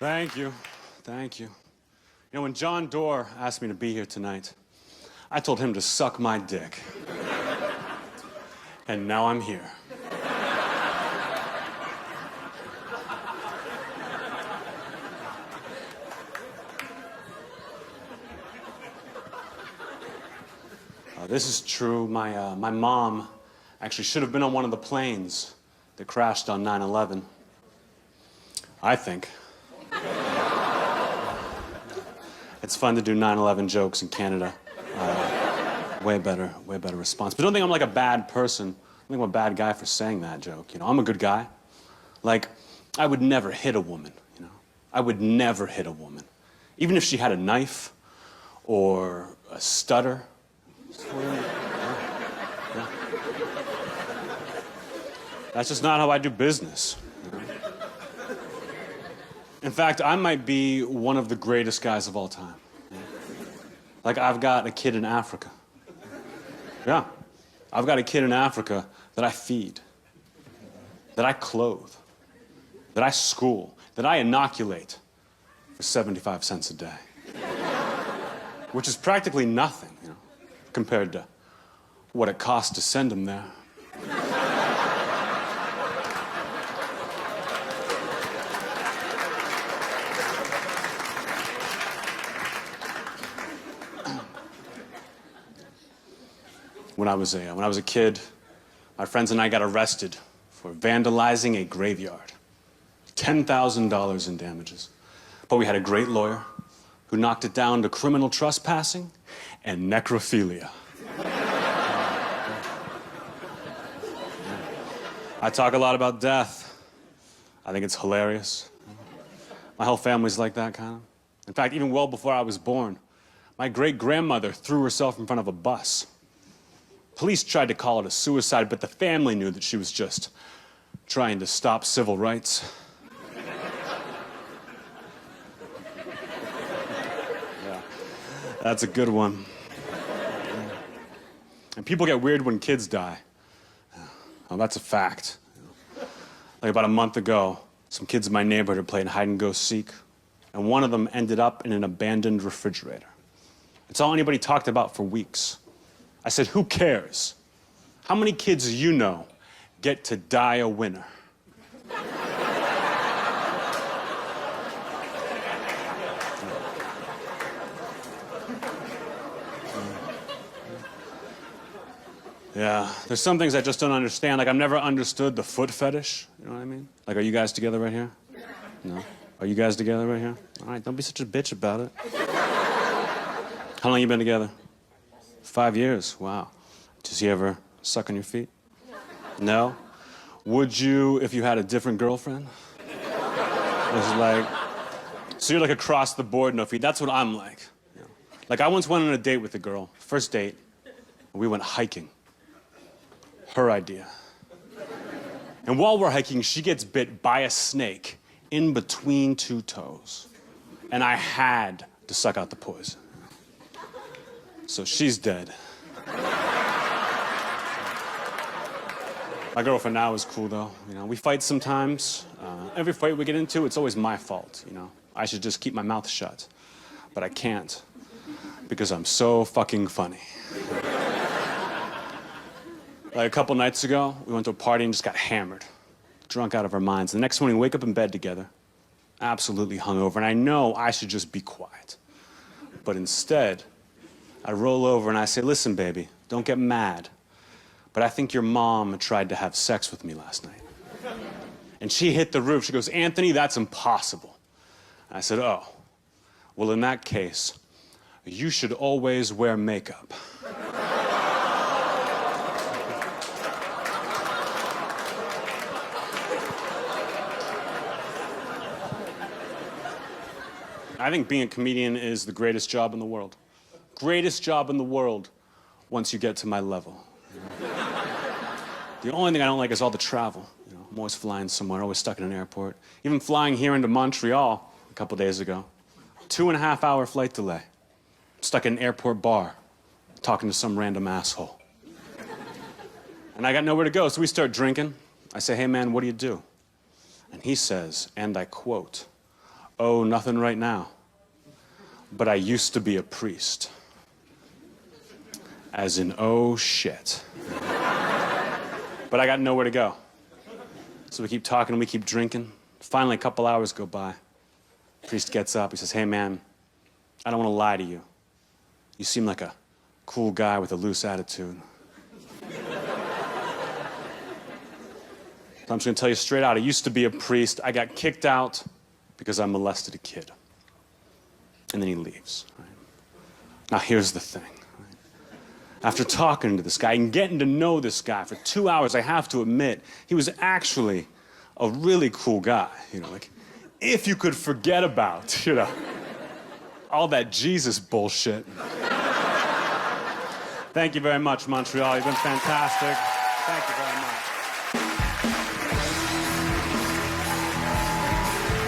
Thank you. Thank you. You know, when John Doerr asked me to be here tonight, I told him to suck my dick. And now I'm here. This is true. My mom actually should have been on one of the planes that crashed on 9/11. I think. It's fun to do 9/11 jokes in Canada. Way better response. But don't think I'm like a bad person. I think I'm a bad guy for saying that joke. You know, I'm a good guy. Like, I would never hit a woman, you know? I would never hit a woman. Even if she had a knife or a stutter. Yeah. That's just not how I do business. You know? In fact, I might be one of the greatest guys of all time. You know? Like, I've got a kid in Africa. Yeah. I've got a kid in Africa that I feed, that I clothe, that I school, that I inoculate for 75 cents a day. Which is practically nothing, you know, compared to what it costs to send him there. When I was a kid, my friends and I got arrested for vandalizing a graveyard. $10,000 in damages. But we had a great lawyer who knocked it down to criminal trespassing and necrophilia. I talk a lot about death. I think it's hilarious. My whole family's like that, kind of. In fact, even well before I was born, my great-grandmother threw herself in front of a bus. Police tried to call it a suicide, but the family knew that she was just trying to stop civil rights. Yeah, that's a good one. And people get weird when kids die. Well, that's a fact. Like about a month ago, some kids in my neighborhood are playing hide and go seek, and one of them ended up in an abandoned refrigerator. It's all anybody talked about for weeks. I said, who cares? How many kids you know get to die a winner? Yeah, there's some things I just don't understand. Like, I've never understood the foot fetish. You know what I mean? Like, are you guys together right here? No? Are you guys together right here? All right, don't be such a bitch about it. How long you been together? 5 years. Wow. Does he ever suck on your feet? No? Would you if you had a different girlfriend? It was like, so you're like across the board, no feet. That's what I'm like. You know? Like, I once went on a date with a girl, first date, and we went hiking. Her idea. And while we're hiking, she gets bit by a snake in between two toes. And I had to suck out the poison. So she's dead. My girlfriend now is cool, though. You know, we fight sometimes. Every fight we get into, it's always my fault, you know. I should just keep my mouth shut. But I can't, because I'm so fucking funny. Like a couple nights ago, we went to a party and just got hammered. Drunk out of our minds. The next morning, we wake up in bed together, absolutely hungover, and I know I should just be quiet. But instead, I roll over and I say, listen, baby, don't get mad, but I think your mom tried to have sex with me last night. And she hit the roof. She goes, Anthony, that's impossible. And I said, oh, well, in that case, you should always wear makeup. I think being a comedian is the greatest job in the world. Greatest job in the world once you get to my level. You know? The only thing I don't like is all the travel. You know, I'm always flying somewhere, always stuck in an airport. Even flying here into Montreal a couple days ago. 2.5-hour flight delay. Stuck in an airport bar, talking to some random asshole. And I got nowhere to go, so we start drinking. I say, hey man, what do you do? And he says, and I quote, Oh, nothing right now. But I used to be a priest. As in, oh shit. But I got nowhere to go. So we keep talking, we keep drinking. Finally, a couple hours go by. Priest gets up, he says, hey man, I don't want to lie to you. You seem like a cool guy with a loose attitude. So I'm just gonna tell you straight out, I used to be a priest. I got kicked out because I molested a kid. And then he leaves. Right? Now here's the thing. Right? After talking to this guy and getting to know this guy for 2 hours, I have to admit, he was actually a really cool guy. You know, like, if you could forget about, you know, all that Jesus bullshit. Thank you very much, Montreal. You've been fantastic. Thank you very much.